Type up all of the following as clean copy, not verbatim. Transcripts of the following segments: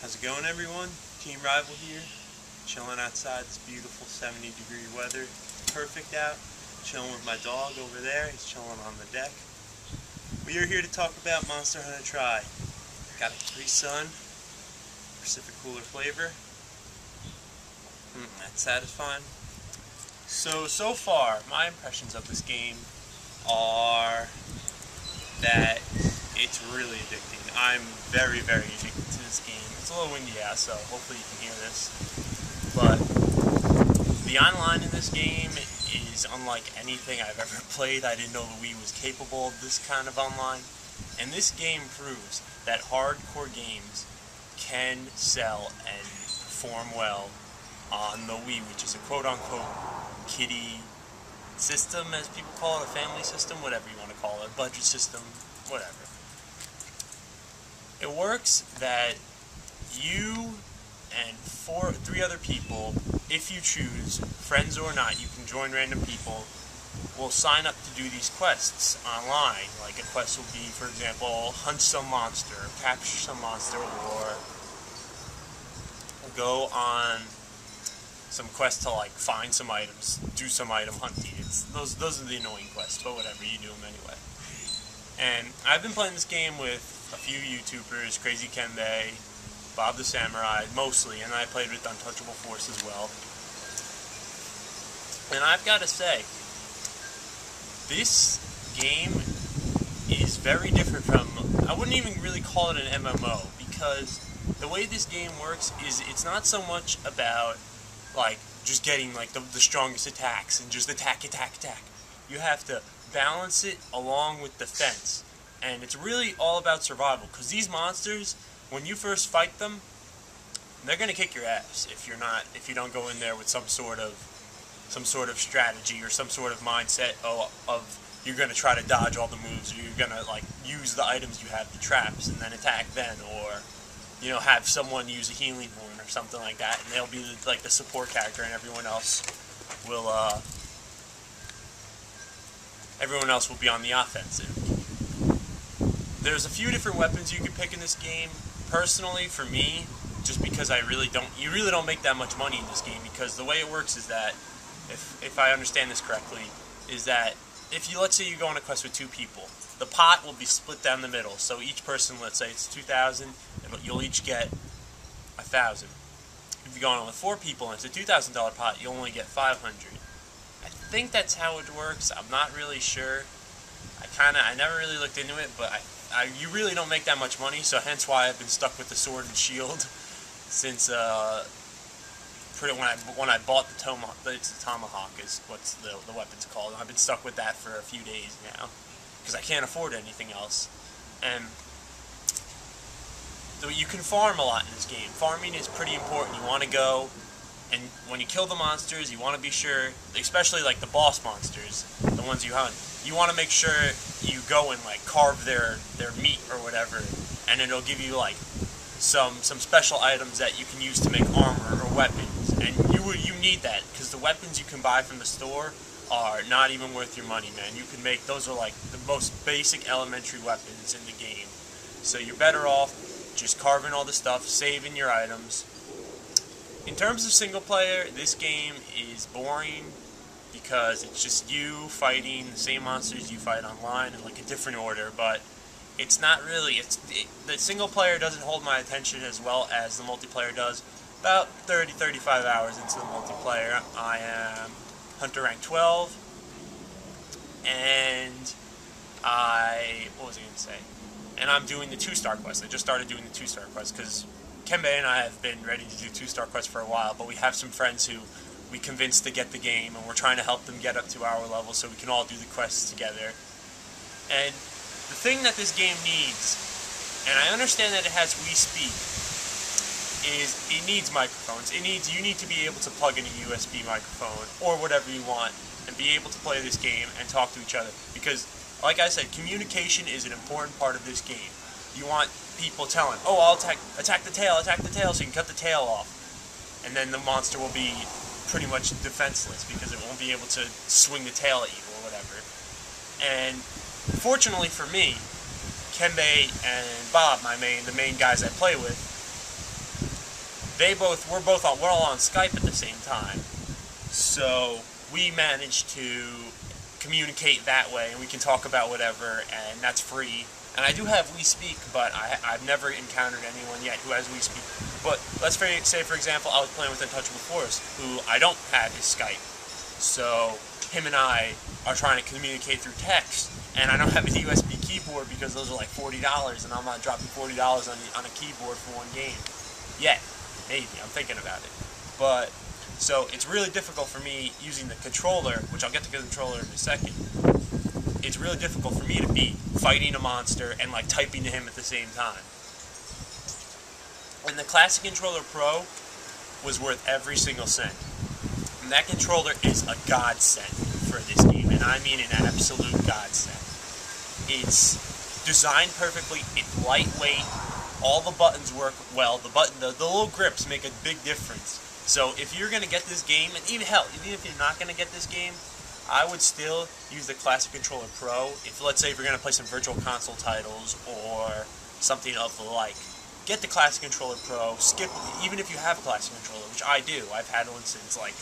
How's it going, everyone? Team Rival here, chilling outside this beautiful 70-degree weather. Perfect out. Chilling with my dog over there. He's chilling on the deck. We are here to talk about Monster Hunter Tri. Got a Capri Sun, Pacific Cooler flavor. That's satisfying. So far, my impressions of this game are that it's really addicting. I'm very, very addicted to this game. It's a little windy out, so hopefully you can hear this. But the online in this game is unlike anything I've ever played. I didn't know the Wii was capable of this kind of online. And this game proves that hardcore games can sell and perform well on the Wii, which is a quote-unquote kiddie system, as people call it, a family system, whatever you want to call it, budget system, whatever. It works that you and three other people, if you choose, friends or not, you can join random people, will sign up to do these quests online. Like a quest will be, for example, hunt some monster, capture some monster, or go on some quest to like find some items, do some item hunting. Those are the annoying quests, but whatever, you do them anyway. And I've been playing this game with a few YouTubers, Crazy Kenbei, Bob the Samurai, mostly, and I played with Untouchable Force as well. And I've got to say, this game is very different from, I wouldn't even really call it an MMO, because the way this game works is it's not so much about like just getting like the strongest attacks and just attack. You have to balance it along with defense, and it's really all about survival, because these monsters, when you first fight them, they're gonna kick your ass if you don't go in there with some sort of strategy or some sort of mindset of you're gonna try to dodge all the moves, or you're gonna like use the items you have, the traps, and then attack then, or have someone use a healing horn or something like that, and they'll be like the support character, and everyone else will be on the offensive. There's a few different weapons you can pick in this game. Personally, for me, just because you really don't make that much money in this game, because the way it works is that, if I understand this correctly, is that let's say you go on a quest with two people, the pot will be split down the middle. So each person, let's say it's 2,000, and you'll each get 1,000. If you go on with 4 people and it's a $2,000 pot, you'll only get 500. I think that's how it works. I'm not really sure. I never really looked into it, but you really don't make that much money, so hence why I've been stuck with the sword and shield since when I bought the tomahawk. It's the tomahawk is what's the weapon's called. And I've been stuck with that for a few days now because I can't afford anything else. And so you can farm a lot in this game. Farming is pretty important. You want to go, and when you kill the monsters, you want to be sure, especially like the boss monsters, the ones you hunt, you want to make sure you go and like carve their meat or whatever, and it'll give you like some special items that you can use to make armor or weapons. And you need that, because the weapons you can buy from the store are not even worth your money, man. You can make, those are like the most basic elementary weapons in the game. So you're better off just carving all the stuff, saving your items. In terms of single player, this game is boring because it's just you fighting the same monsters you fight online in like a different order, but it's not really, the single player doesn't hold my attention as well as the multiplayer does. About 30-35 hours into the multiplayer, I am Hunter rank 12, and what was I going to say? And I'm doing the 2-star quest. I just started doing the 2-star quest because Kenbei and I have been ready to do 2-star quests for a while, but we have some friends who we convinced to get the game, and we're trying to help them get up to our level so we can all do the quests together. And the thing that this game needs, and I understand that it has Wii Speak, is it needs microphones. You need to be able to plug in a USB microphone or whatever you want and be able to play this game and talk to each other, because like I said, communication is an important part of this game. You want people telling, oh, I'll attack the tail, so you can cut the tail off. And then the monster will be pretty much defenseless because it won't be able to swing the tail at you or whatever. And fortunately for me, Kenbei and Bob, the main guys I play with, we're all on Skype at the same time, so we managed to communicate that way, and we can talk about whatever, and that's free. And I do have We Speak, but I've never encountered anyone yet who has We Speak. But let's say, for example, I was playing with Untouchable Force, who I don't have his Skype. So him and I are trying to communicate through text, and I don't have a USB keyboard because those are like $40, and I'm not dropping $40 on a keyboard for one game. Yet. Maybe. I'm thinking about it. But, so it's really difficult for me using the controller, which I'll get to the controller in a second. It's really difficult for me to be fighting a monster and like typing to him at the same time. And the Classic Controller Pro was worth every single cent. And that controller is a godsend for this game, and I mean an absolute godsend. It's designed perfectly, it's lightweight, all the buttons work well, the little grips make a big difference. So if you're going to get this game, and even if you're not going to get this game, I would still use the Classic Controller Pro. Let's say if you're going to play some Virtual Console titles or something of the like, get the Classic Controller Pro. Even if you have a Classic Controller, which I do. I've had one since like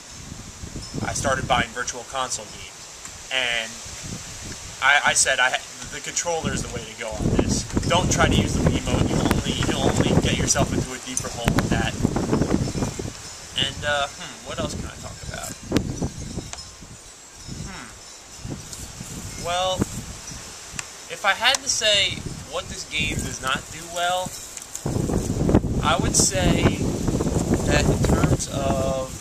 I started buying Virtual Console games, and I said the controller is the way to go on this. Don't try to use the Wiimote. You'll only get yourself into a deeper hole with that. And what else can I talk about? Well, if I had to say what this game does not do well, I would say that in terms of,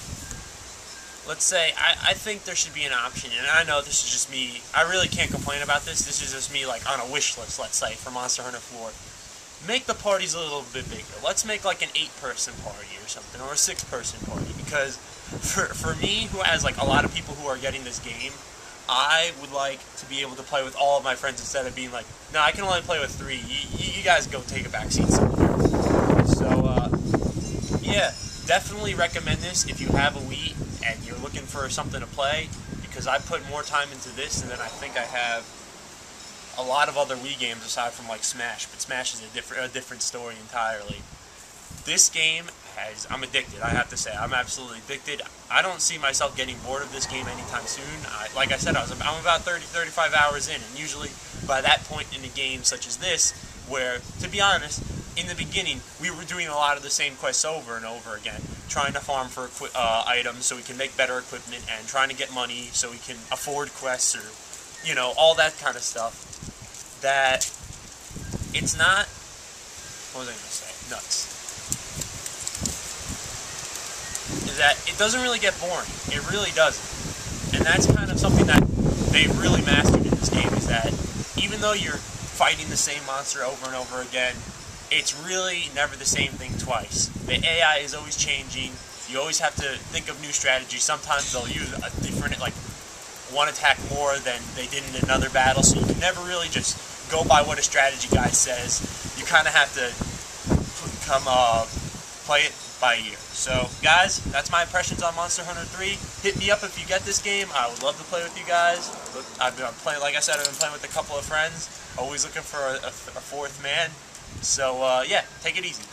let's say, I think there should be an option, and I know this is just me, I really can't complain about this, this is just me like on a wish list, let's say, for Monster Hunter 4. Make the parties a little bit bigger. Let's make like an 8-person party or something, or a 6-person party, because for me, who has like a lot of people who are getting this game, I would like to be able to play with all of my friends instead of being like, no, I can only play with 3, you guys go take a back seat somewhere. So, yeah, definitely recommend this if you have a Wii and you're looking for something to play, because I put more time into this than I think I have a lot of other Wii games aside from like Smash, but Smash is a different story entirely. This game I'm addicted, I have to say. I'm absolutely addicted. I don't see myself getting bored of this game anytime soon. Like I said, I'm about 30-35 hours in, and usually by that point in a game such as this, where, to be honest, in the beginning, we were doing a lot of the same quests over and over again, trying to farm for items so we can make better equipment, and trying to get money so we can afford quests, or, you know, all that kind of stuff. That it's not, what was I going to say? Nuts. Is that it doesn't really get boring. It really doesn't. And that's kind of something that they've really mastered in this game, is that even though you're fighting the same monster over and over again, it's really never the same thing twice. The AI is always changing. You always have to think of new strategies. Sometimes they'll use a different, like, one attack more than they did in another battle, so you can never really just go by what a strategy guide says. You kind of have to play it by ear. So, guys, that's my impressions on Monster Hunter 3. Hit me up if you get this game. I would love to play with you guys. I've been playing, like I said, I've been playing with a couple of friends. Always looking for a fourth man. So, yeah, take it easy.